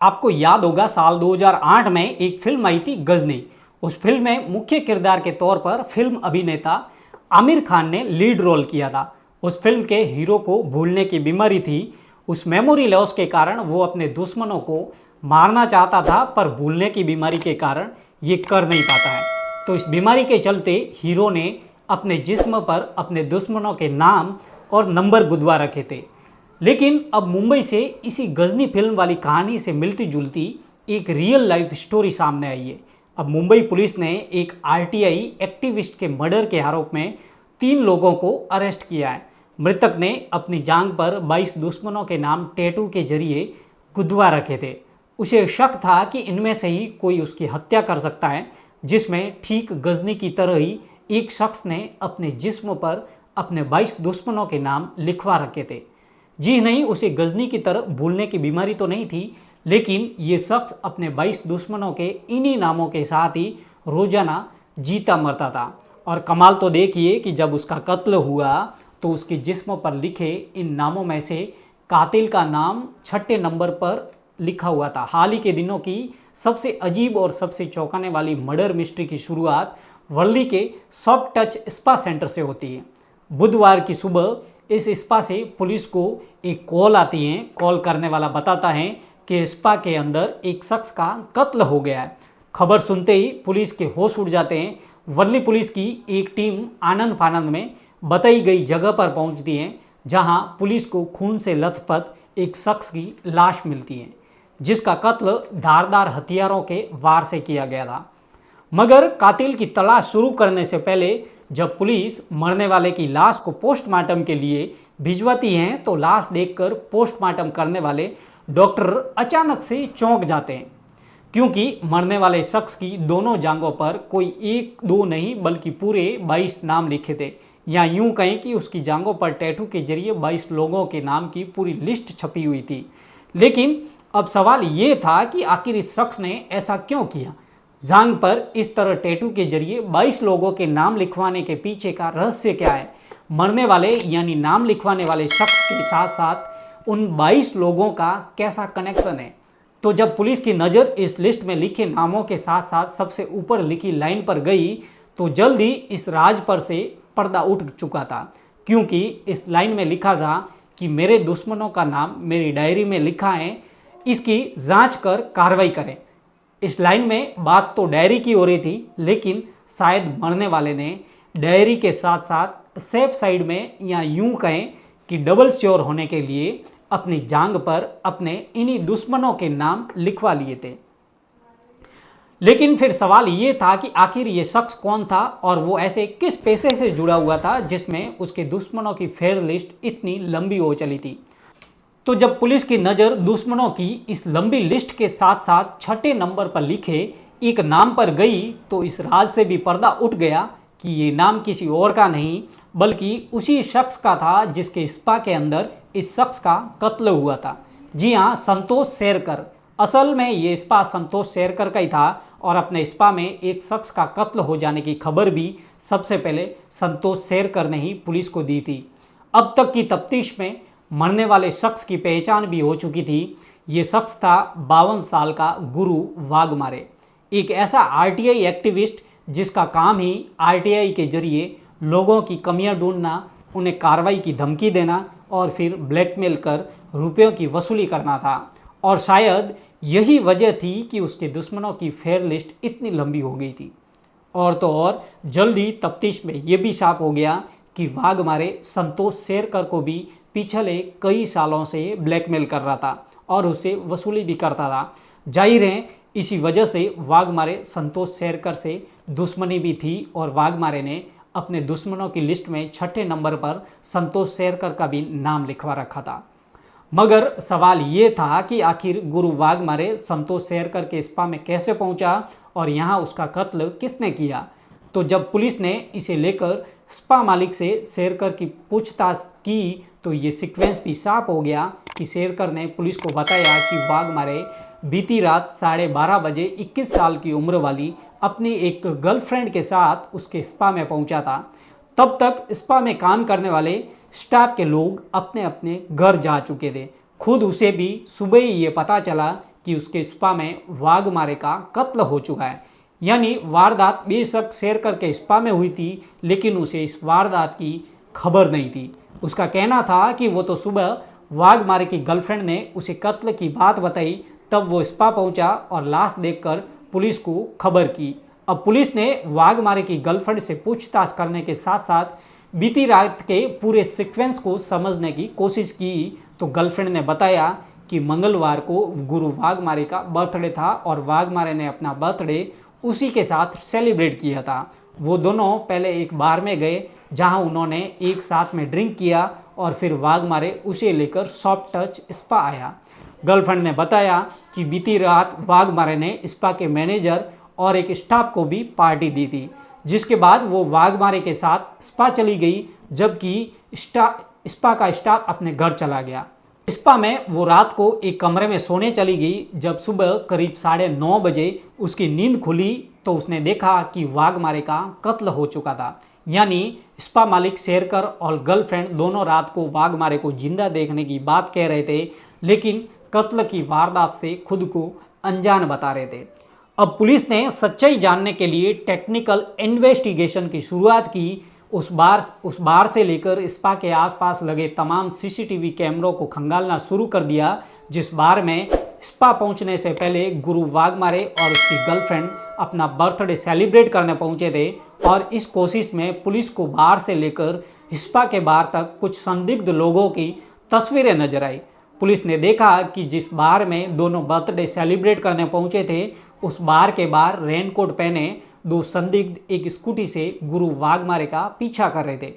आपको याद होगा साल 2008 में एक फिल्म आई थी गजनी। उस फिल्म में मुख्य किरदार के तौर पर फिल्म अभिनेता आमिर खान ने लीड रोल किया था। उस फिल्म के हीरो को भूलने की बीमारी थी। उस मेमोरी लॉस के कारण वो अपने दुश्मनों को मारना चाहता था, पर भूलने की बीमारी के कारण ये कर नहीं पाता है। तो इस बीमारी के चलते हीरो ने अपने जिस्म पर अपने दुश्मनों के नाम और नंबर गुदवा रखे थे। लेकिन अब मुंबई से इसी गजनी फिल्म वाली कहानी से मिलती जुलती एक रियल लाइफ स्टोरी सामने आई है। अब मुंबई पुलिस ने एक आरटीआई एक्टिविस्ट के मर्डर के आरोप में 3 लोगों को अरेस्ट किया है। मृतक ने अपनी जांघ पर 22 दुश्मनों के नाम टैटू के जरिए गुदवा रखे थे। उसे शक था कि इनमें से ही कोई उसकी हत्या कर सकता है, जिसमें ठीक गजनी की तरह ही एक शख्स ने अपने जिस्म पर अपने 22 दुश्मनों के नाम लिखवा रखे थे। जी नहीं, उसे गजनी की तरह भूलने की बीमारी तो नहीं थी, लेकिन ये शख्स अपने 22 दुश्मनों के इन्हीं नामों के साथ ही रोजाना जीता मरता था। और कमाल तो देखिए कि जब उसका कत्ल हुआ तो उसके जिस्म पर लिखे इन नामों में से कातिल का नाम 6 नंबर पर लिखा हुआ था। हाल ही के दिनों की सबसे अजीब और सबसे चौंकाने वाली मर्डर मिस्ट्री की शुरुआत वर्ली के सॉफ्ट टच स्पा सेंटर से होती है। बुधवार की सुबह इस स्पा से पुलिस को एक कॉल आती है। कॉल करने वाला बताता है कि स्पा के अंदर एक शख्स का कत्ल हो गया है। खबर सुनते ही पुलिस के होश उड़ जाते हैं। वर्ली पुलिस की एक टीम आनंद फानंद में बताई गई जगह पर पहुंचती है, जहां पुलिस को खून से लथपथ एक शख्स की लाश मिलती है, जिसका कत्ल धारदार हथियारों के वार से किया गया था। मगर कातिल की तलाश शुरू करने से पहले जब पुलिस मरने वाले की लाश को पोस्टमार्टम के लिए भिजवाती है, तो लाश देखकर पोस्टमार्टम करने वाले डॉक्टर अचानक से चौंक जाते हैं, क्योंकि मरने वाले शख्स की दोनों जांघों पर कोई 1-2 नहीं बल्कि पूरे 22 नाम लिखे थे। या यूं कहें कि उसकी जांघों पर टैटू के जरिए 22 लोगों के नाम की पूरी लिस्ट छपी हुई थी। लेकिन अब सवाल ये था कि आखिर इस शख्स ने ऐसा क्यों किया। जांघ पर इस तरह टैटू के जरिए 22 लोगों के नाम लिखवाने के पीछे का रहस्य क्या है। मरने वाले यानी नाम लिखवाने वाले शख्स के साथ साथ उन 22 लोगों का कैसा कनेक्शन है। तो जब पुलिस की नज़र इस लिस्ट में लिखे नामों के साथ साथ सबसे ऊपर लिखी लाइन पर गई, तो जल्द ही इस राज पर से पर्दा उठ चुका था, क्योंकि इस लाइन में लिखा था कि मेरे दुश्मनों का नाम मेरी डायरी में लिखा है, इसकी जांच कर कार्रवाई करें। इस लाइन में बात तो डायरी की हो रही थी, लेकिन शायद मरने वाले ने डायरी के साथ साथ सेफ साइड में, या यूं कहें कि डबल श्योर होने के लिए, अपनी जांघ पर अपने इन्हीं दुश्मनों के नाम लिखवा लिए थे। लेकिन फिर सवाल ये था कि आखिर ये शख्स कौन था और वो ऐसे किस पेशे से जुड़ा हुआ था जिसमें उसके दुश्मनों की फेयर लिस्ट इतनी लंबी हो चली थी। तो जब पुलिस की नज़र दुश्मनों की इस लंबी लिस्ट के साथ साथ 6 नंबर पर लिखे एक नाम पर गई, तो इस राज से भी पर्दा उठ गया कि ये नाम किसी और का नहीं बल्कि उसी शख्स का था जिसके स्पा के अंदर इस शख्स का कत्ल हुआ था। जी हाँ, संतोष शेरकर। असल में ये स्पा संतोष शेरकर का ही था, और अपने स्पा में एक शख्स का कत्ल हो जाने की खबर भी सबसे पहले संतोष शेरकर ने ही पुलिस को दी थी। अब तक की तफ्तीश में मरने वाले शख्स की पहचान भी हो चुकी थी। ये शख्स था 52 साल का गुरु वाघमारे, एक ऐसा आरटीआई एक्टिविस्ट जिसका काम ही आरटीआई के जरिए लोगों की कमियां ढूंढना, उन्हें कार्रवाई की धमकी देना और फिर ब्लैकमेल कर रुपयों की वसूली करना था। और शायद यही वजह थी कि उसके दुश्मनों की फेयर लिस्ट इतनी लंबी हो गई थी। और तो और जल्दी तफ्तीश में ये भी साफ हो गया कि वाघमारे संतोष शेरकर को भी पिछले कई सालों से ब्लैकमेल कर रहा था और उससे वसूली भी करता था। जाहिर है इसी वजह से वाघमारे संतोष शेरकर से दुश्मनी भी थी, और वाघमारे ने अपने दुश्मनों की लिस्ट में 6 नंबर पर संतोष शेरकर का भी नाम लिखवा रखा था। मगर सवाल ये था कि आखिर गुरु वाघमारे संतोष शेरकर के स्पा में कैसे पहुंचा और यहाँ उसका कत्ल किसने किया। तो जब पुलिस ने इसे लेकर स्पा मालिक से शेरकर की पूछताछ की, तो ये सीक्वेंस भी साफ हो गया कि शेरकर ने पुलिस को बताया कि वाघमारे बीती रात 12:30 बजे 21 साल की उम्र वाली अपनी एक गर्लफ्रेंड के साथ उसके स्पा में पहुंचा था। तब तक स्पा में काम करने वाले स्टाफ के लोग अपने अपने घर जा चुके थे। खुद उसे भी सुबह ही ये पता चला कि उसके स्पा में वाघमारे का कत्ल हो चुका है। यानी वारदात बेशक शेर करके स्पा में हुई थी, लेकिन उसे इस वारदात की खबर नहीं थी। उसका कहना था कि वो तो सुबह वाघमारे की गर्लफ्रेंड ने उसे कत्ल की बात बताई, तब वो स्पा पहुंचा और लाश देखकर पुलिस को खबर की। अब पुलिस ने वाघमारे की गर्लफ्रेंड से पूछताछ करने के साथ साथ बीती रात के पूरे सीक्वेंस को समझने की कोशिश की, तो गर्लफ्रेंड ने बताया कि मंगलवार को गुरु वाघमारे का बर्थडे था और वाघमारे ने अपना बर्थडे उसी के साथ सेलिब्रेट किया था। वो दोनों पहले एक बार में गए जहां उन्होंने एक साथ में ड्रिंक किया और फिर वाघमारे उसे लेकर सॉफ्ट टच स्पा आया। गर्लफ्रेंड ने बताया कि बीती रात वाघमारे ने स्पा के मैनेजर और एक स्टाफ को भी पार्टी दी थी, जिसके बाद वो वाघमारे के साथ स्पा चली गई, जबकि स्पा का स्टाफ अपने घर चला गया। स्पा में वो रात को एक कमरे में सोने चली गई। जब सुबह करीब 9:30 बजे उसकी नींद खुली तो उसने देखा कि वाघमारे का कत्ल हो चुका था। यानी स्पा मालिक शेरकर और गर्लफ्रेंड दोनों रात को वाघमारे को जिंदा देखने की बात कह रहे थे, लेकिन कत्ल की वारदात से खुद को अनजान बता रहे थे। अब पुलिस ने सच्चाई जानने के लिए टेक्निकल इन्वेस्टिगेशन की शुरुआत की। उस बार से लेकर स्पा के आसपास लगे तमाम सीसीटीवी कैमरों को खंगालना शुरू कर दिया, जिस बार में स्पा पहुंचने से पहले गुरु वाघमारे और उसकी गर्लफ्रेंड अपना बर्थडे सेलिब्रेट करने पहुंचे थे। और इस कोशिश में पुलिस को बार से लेकर स्पा के बार तक कुछ संदिग्ध लोगों की तस्वीरें नजर आई। पुलिस ने देखा कि जिस बार में दोनों बर्थडे सेलिब्रेट करने पहुंचे थे, उस बार के बाहर रेनकोट पहने दो संदिग्ध एक स्कूटी से गुरु वाघमारे का पीछा कर रहे थे।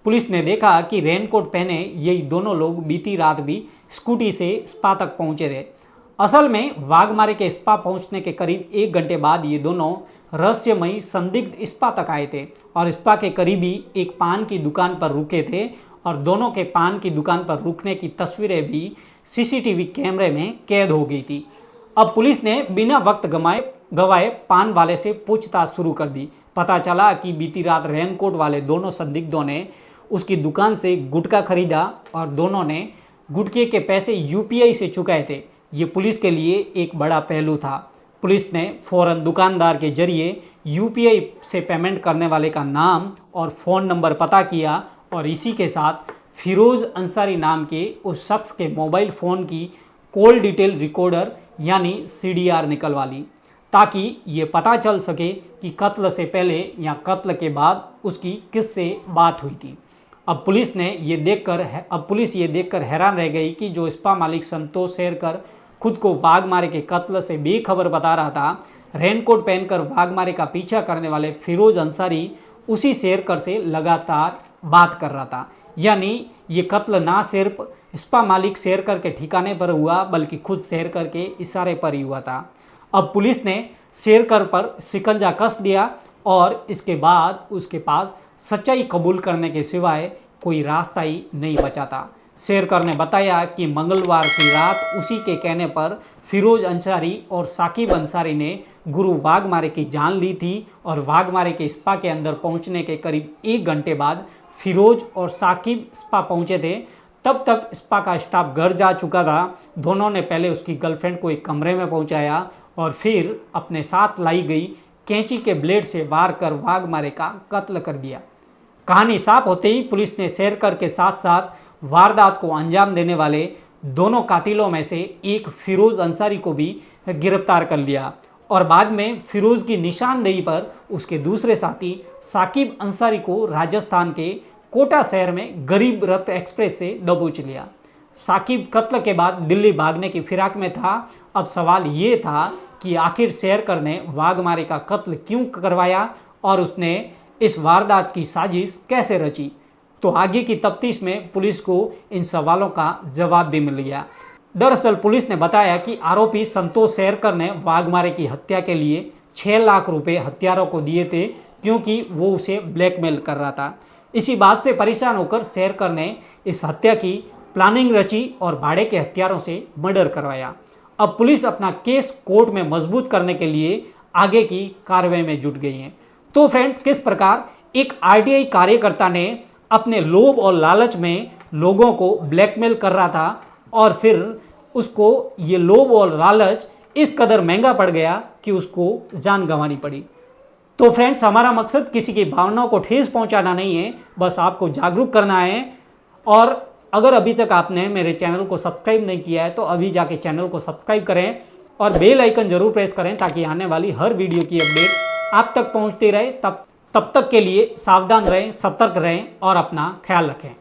पुलिस ने देखा कि रेनकोट पहने यही दोनों लोग बीती रात भी स्कूटी से स्पा तक पहुंचे थे। असल में वाघमारे के स्पा पहुंचने के करीब 1 घंटे बाद ये दोनों रहस्यमयी संदिग्ध स्पा तक आए थे और स्पा के करीबी एक पान की दुकान पर रुके थे और दोनों के पान की दुकान पर रुकने की तस्वीरें भी सीसीटीवी कैमरे में कैद हो गई थी। अब पुलिस ने बिना वक्त गवाए पान वाले से पूछताछ शुरू कर दी। पता चला कि बीती रात रेनकोट वाले दोनों संदिग्धों ने उसकी दुकान से गुटखा खरीदा और दोनों ने गुटखे के पैसे यूपीआई से चुकाए थे। ये पुलिस के लिए एक बड़ा पहलू था। पुलिस ने फौरन दुकानदार के जरिए यूपीआई से पेमेंट करने वाले का नाम और फ़ोन नंबर पता किया और इसी के साथ फिरोज़ अंसारी नाम के उस शख्स के मोबाइल फ़ोन की कॉल डिटेल रिकॉर्डर यानी सीडीआर निकलवा ली, ताकि ये पता चल सके कि कत्ल से पहले या कत्ल के बाद उसकी किससे बात हुई थी। अब पुलिस ये देखकर हैरान रह गई कि जो स्पा मालिक संतोष शेरकर खुद को वाघमारे के कत्ल से बेखबर बता रहा था, रेनकोट पहनकर वाघमारे का पीछा करने वाले फिरोज अंसारी उसी शेरकर से लगातार बात कर रहा था। यानी ये कत्ल ना सिर्फ स्पा मालिक शेरकर के ठिकाने पर हुआ, बल्कि खुद शेरकर के इशारे पर ही हुआ था। अब पुलिस ने शेरकर पर शिकंजा कस दिया और इसके बाद उसके पास सच्चाई कबूल करने के सिवाय कोई रास्ता ही नहीं बचा था। शेरकर ने बताया कि मंगलवार की रात उसी के कहने पर फिरोज अंसारी और साकिब अंसारी ने गुरु वाघमारे की जान ली थी और वाघमारे के स्पा के अंदर पहुंचने के करीब 1 घंटे बाद फिरोज और साकिब स्पा पहुंचे थे। तब तक स्पा का स्टाफ घर जा चुका था। दोनों ने पहले उसकी गर्लफ्रेंड को एक कमरे में पहुंचाया और फिर अपने साथ लाई गई कैंची के ब्लेड से वार कर वाघमारे का कत्ल कर दिया। कहानी साफ होते ही पुलिस ने शेरकर के साथ साथ वारदात को अंजाम देने वाले दोनों कातिलों में से एक फिरोज अंसारी को भी गिरफ्तार कर लिया और बाद में फिरोज की निशानदेही पर उसके दूसरे साथी साकिब अंसारी को राजस्थान के कोटा शहर में गरीब रथ एक्सप्रेस से दबोच लिया। साकिब कत्ल के बाद दिल्ली भागने की फिराक में था। अब सवाल ये था कि आखिर शेरकर ने वाघमारे का कत्ल क्यों करवाया और उसने इस वारदात की साजिश कैसे रची। तो आगे की तफ्तीश में पुलिस को इन सवालों का जवाब भी मिल गया। दरअसल पुलिस ने बताया कि आरोपी संतोष शेरकर ने वाघमारे की हत्या के लिए 6 लाख रुपए हत्यारों को दिए थे, क्योंकि वो उसे ब्लैकमेल कर रहा था। इसी बात से परेशान होकर शेरकर ने इस हत्या की प्लानिंग रची और भाड़े के हथियारों से मर्डर करवाया। अब पुलिस अपना केस कोर्ट में मजबूत करने के लिए आगे की कार्रवाई में जुट गई है। तो फ्रेंड्स, किस प्रकार एक आरटीआई कार्यकर्ता ने अपने लोभ और लालच में लोगों को ब्लैकमेल कर रहा था और फिर उसको ये लोभ और लालच इस कदर महंगा पड़ गया कि उसको जान गंवानी पड़ी। तो फ्रेंड्स, हमारा मकसद किसी की भावनाओं को ठेस पहुंचाना नहीं है, बस आपको जागरूक करना है। और अगर अभी तक आपने मेरे चैनल को सब्सक्राइब नहीं किया है तो अभी जाके चैनल को सब्सक्राइब करें और बेल आइकन जरूर प्रेस करें ताकि आने वाली हर वीडियो की अपडेट आप तक पहुंचती रहे। तब तक के लिए सावधान रहें, सतर्क रहें और अपना ख्याल रखें।